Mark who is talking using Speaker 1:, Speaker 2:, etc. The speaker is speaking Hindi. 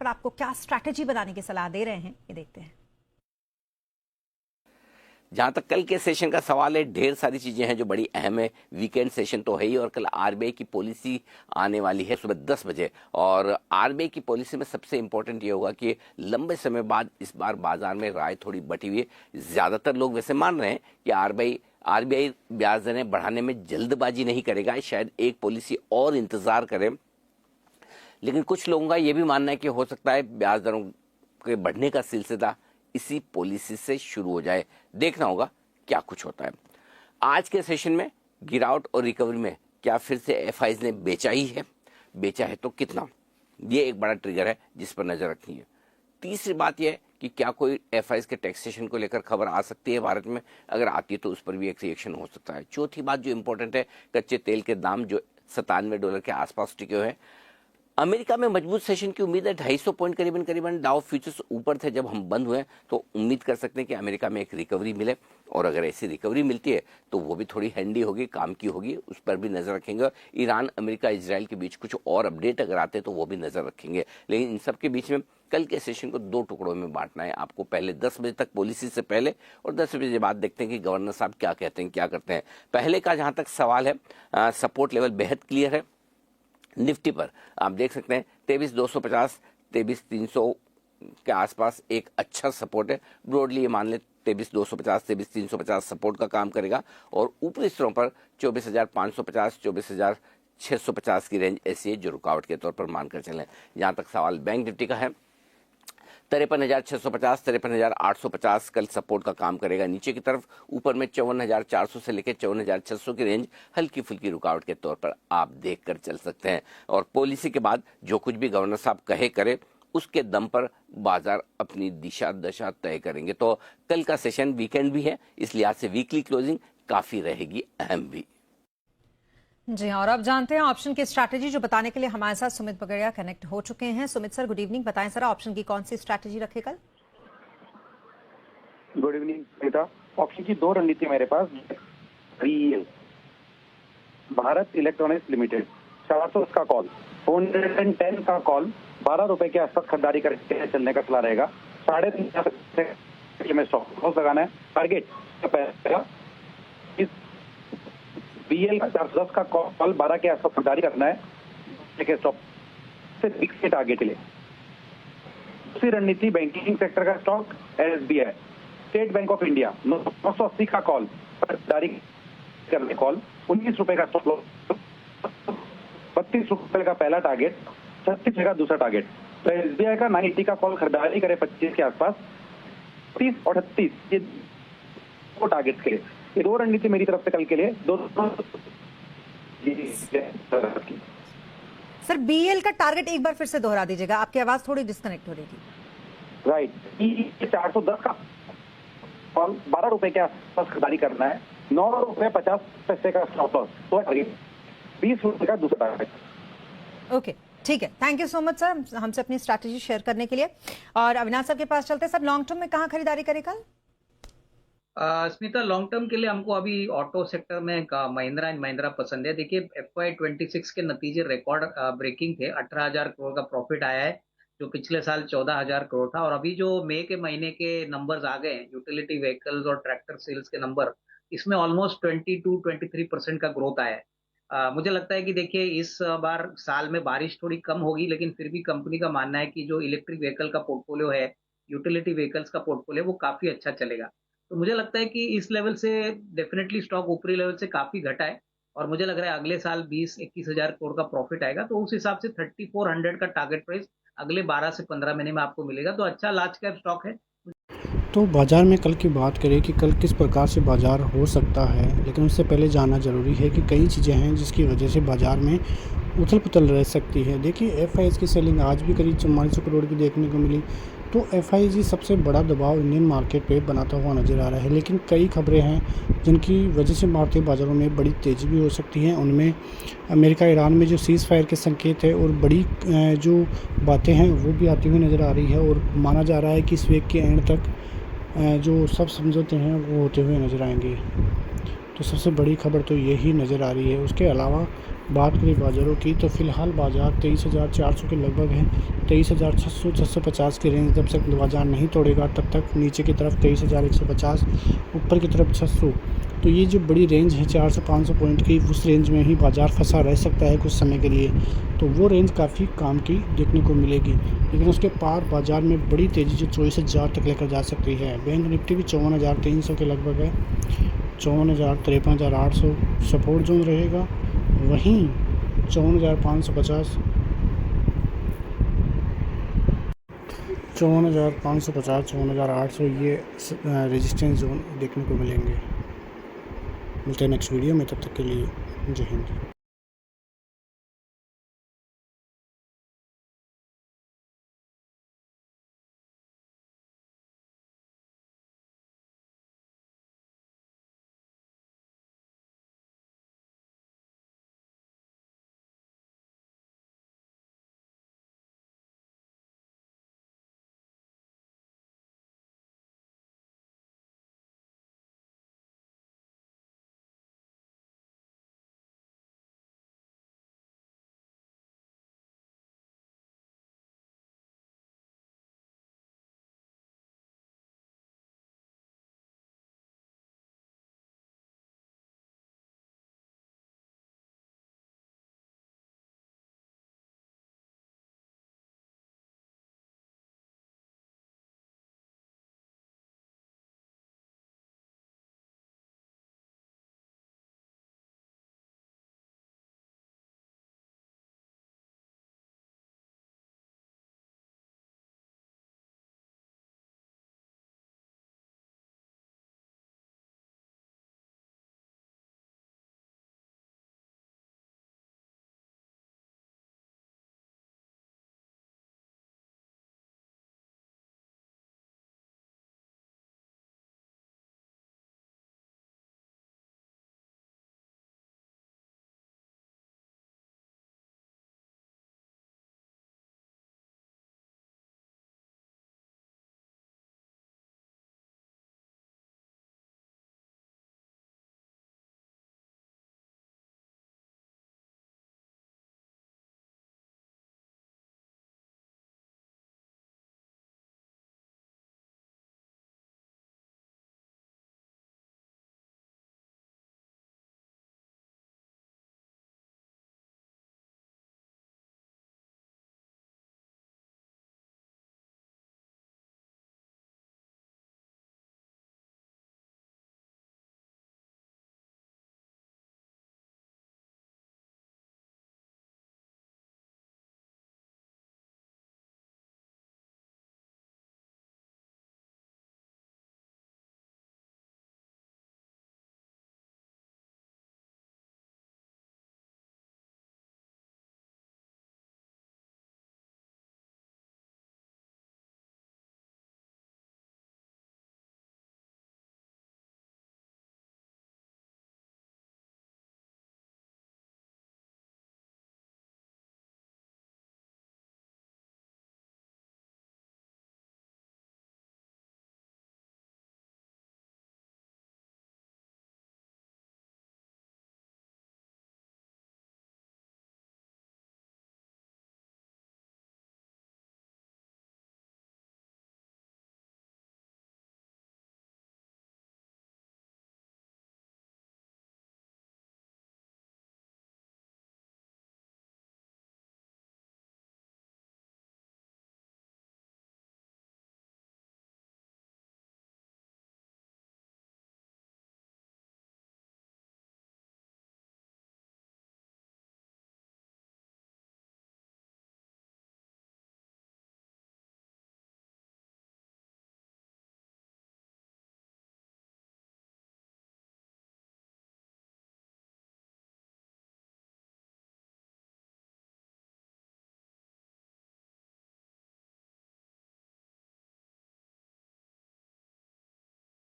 Speaker 1: पर आपको क्या स्ट्रैटेजी बनाने की सलाह दे रहे हैं, ये देखते हैं।
Speaker 2: जहां तक कल के सेशन का सवाल है, ढेर सारी चीजें हैं जो बड़ी अहम है। वीकेंड सेशन तो है ही, और कल आरबीआई की पॉलिसी आने वाली है सुबह 10 बजे। और आरबीआई की पॉलिसी में सबसे इंपॉर्टेंट ये होगा कि लंबे समय बाद इस बार बाजार में राय थोड़ी बटी हुई है। ज्यादातर लोग वैसे मान रहे हैं कि आरबीआई ब्याज दरें बढ़ाने में जल्दबाजी नहीं करेगा, शायद एक पॉलिसी और इंतजार करे। लेकिन कुछ लोगों का यह भी मानना है कि हो सकता है ब्याज दरों के बढ़ने का सिलसिला इसी पॉलिसी से शुरू हो जाए। देखना होगा क्या कुछ होता है। आज के सेशन में गिरावट और रिकवरी में क्या फिर से एफआईज ने बेचा ही है? बेचा है तो कितना? ये एक बड़ा ट्रिगर है जिस पर नजर रखनी है। तीसरी बात यह है कि क्या कोई एफआईज के टैक्सेशन को लेकर खबर आ सकती है भारत में? अगर आती है तो उस पर भी एक रिएक्शन हो सकता है। चौथी बात जो इंपॉर्टेंट है, कच्चे तेल के दाम जो $97 के आसपास टिके हुए हैं। अमेरिका में मजबूत सेशन की उम्मीद है। 250 पॉइंट करीबन डाउ फ्यूचर्स ऊपर थे जब हम बंद हुए, तो उम्मीद कर सकते हैं कि अमेरिका में एक रिकवरी मिले। और अगर ऐसी रिकवरी मिलती है तो वो भी थोड़ी हैंडी होगी, काम की होगी, उस पर भी नजर रखेंगे। ईरान, अमेरिका, इजराइल के बीच कुछ और अपडेट अगर आते हैं तो वो भी नजर रखेंगे। लेकिन इन सब के बीच में कल के सेशन को 2 टुकड़ों में बांटना है आपको। पहले 10 बजे तक पॉलिसी से पहले, और 10 बजे बाद देखते हैं कि गवर्नर साहब क्या कहते हैं, क्या करते हैं। पहले का जहां तक सवाल है, सपोर्ट लेवल बेहद क्लियर है। निफ्टी पर आप देख सकते हैं 23,250, 23,300 के आसपास एक अच्छा सपोर्ट है। ब्रॉडली ये मान ले 23,250, 23,350 सपोर्ट का काम करेगा। और ऊपरी स्तरों पर 24,550, 24,650 की रेंज ऐसी है जो रुकावट के तौर पर मानकर चलें। जहां तक सवाल बैंक निफ्टी का है, 53,650, 53,850 कल सपोर्ट का काम करेगा नीचे की तरफ। ऊपर में 54,400 से लेकर 54,600 की रेंज हल्की फुल्की रुकावट के तौर पर आप देख कर चल सकते हैं। और पॉलिसी के बाद जो कुछ भी गवर्नर साहब कहे करे, उसके दम पर बाजार अपनी दिशा दशा तय करेंगे। तो कल का सेशन वीकेंड भी है, इस लिहाज से वीकली क्लोजिंग काफी रहेगी अहम भी।
Speaker 1: जी, और अब जानते हैं ऑप्शन की स्ट्रैटेजी, जो बताने के लिए हमारे साथ सुमित बगड़िया कनेक्ट हो चुके हैं। Sumit sir, good evening. बताएं सर, ऑप्शन की कौन सी स्ट्रैटेजी रखे कल?
Speaker 3: गुड इवनिंग बेटा। ऑप्शन की 2 रणनीति मेरे पास। भारत इलेक्ट्रॉनिक्स लिमिटेड 400 का कॉल, 410 का कॉल, ₹12 के आसपास खरीदारी करके चलने का सलाह रहेगा। 3.5 में स्टॉप लगाना है। टारगेट बीएल का 410 का कॉल, 12 के आसपास खरीदारी करना है। स्टॉप से फिक्स के टारगेट के लिए। दूसरी रणनीति बैंकिंग सेक्टर का stock SBI, state bank of India 980 का कॉल, खरीदारी करने कॉल, ₹19 का स्टॉप लॉस, ₹32 का पहला टारगेट, ₹36 का दूसरा टारगेट। तो एसबीआई का 980 का कॉल खरीदारी करे 25 के आसपास, 30 और 38 ये 2 टारगेट के लिए। ये 2 रणनीति मेरी तरफ से कल के लिए।
Speaker 1: सर, बीएल का टारगेट एक बार फिर से दोहरा दीजिएगा, आपकी आवाज थोड़ी डिस्कनेक्ट हो रही थी।
Speaker 3: राइट, 410 का कॉल, ₹12 के आसपास खरीदारी करना है, ₹9.50 का स्टॉप लॉस, तो ₹20 का दूसरा टारगेट।
Speaker 1: ओके, ठीक है, thank you so much sir हमसे अपनी स्ट्रैटेजी शेयर करने के लिए। और अविनाश सर के पास चलते हैं। सर, लॉन्ग टर्म में कहाँ खरीदारी करें कल?
Speaker 4: स्मिता, लॉन्ग टर्म के लिए हमको अभी ऑटो सेक्टर में महिंद्रा एंड महिंद्रा पसंद है। देखिए, FY26 के नतीजे रिकॉर्ड ब्रेकिंग थे। 18,000 करोड़ का प्रॉफिट आया है, जो पिछले साल 14,000 करोड़ था। और अभी जो मई के महीने के नंबर्स आ गए, यूटिलिटी व्हीकल्स और ट्रैक्टर सेल्स के नंबर, इसमें ऑलमोस्ट 22-23% का ग्रोथ आया है। मुझे लगता है कि देखिए, इस बार साल में बारिश थोड़ी कम होगी, लेकिन फिर भी कंपनी का मानना है कि जो इलेक्ट्रिक व्हीकल का पोर्टफोलियो है, यूटिलिटी व्हीकल्स का पोर्टफोलियो, वो काफी अच्छा चलेगा। तो मुझे लगता है कि इस लेवल से डेफिनेटली स्टॉक ऊपरी लेवल से काफी घटा है। और मुझे लग रहा है अगले साल 20-21 हजार करोड़ का प्रॉफिट आएगा, तो उस हिसाब से 3400 का टारगेट प्राइस अगले 12 से 15 महीने में आपको मिलेगा। तो अच्छा लार्ज कैप स्टॉक है।
Speaker 5: तो बाज़ार में कल की बात करें कि कल किस प्रकार से बाज़ार हो सकता है, लेकिन उससे पहले जानना ज़रूरी है कि कई चीज़ें हैं जिसकी वजह से बाज़ार में उथल पुथल रह सकती है। देखिए, एफआईजी की सेलिंग आज भी करीब 4400 करोड़ की देखने को मिली। तो एफआईजी सबसे बड़ा दबाव इंडियन मार्केट पे बनाता हुआ नज़र आ रहा है। लेकिन कई खबरें हैं जिनकी वजह से भारतीय बाज़ारों में बड़ी तेज़ी भी हो सकती है। उनमें अमेरिका ईरान में जो सीज़ फायर के संकेत है और बड़ी जो बातें हैं वो भी आती हुई नज़र आ रही है। और माना जा रहा है कि इस वीक के एंड तक जो सब समझौते हैं वो होते हुए नज़र आएंगे। तो सबसे बड़ी खबर तो यही नज़र आ रही है। उसके अलावा बात करें बाज़ारों की तो फ़िलहाल बाज़ार 23,400 के लगभग है। 23,600-650 की रेंज जब तक बाज़ार नहीं तोड़ेगा तब तक नीचे की तरफ 23,150, ऊपर की तरफ 600। तो ये जो बड़ी रेंज है 400-500 पॉइंट की, उस रेंज में ही बाज़ार फंसा रह सकता है कुछ समय के लिए। तो वो रेंज काफ़ी काम की देखने को मिलेगी, लेकिन उसके पार बाज़ार में बड़ी तेज़ी जो 24,000 तक लेकर जा सकती है। बैंक निफ्टी भी 54,300 के लगभग है। 54,000, 53,800 सपोर्ट जोन रहेगा। वहीं 54,550, 54,800 ये रेजिस्टेंस जोन देखने को मिलेंगे। मिलते हैं नेक्स्ट वीडियो में, तब तक के लिए जय हिंद।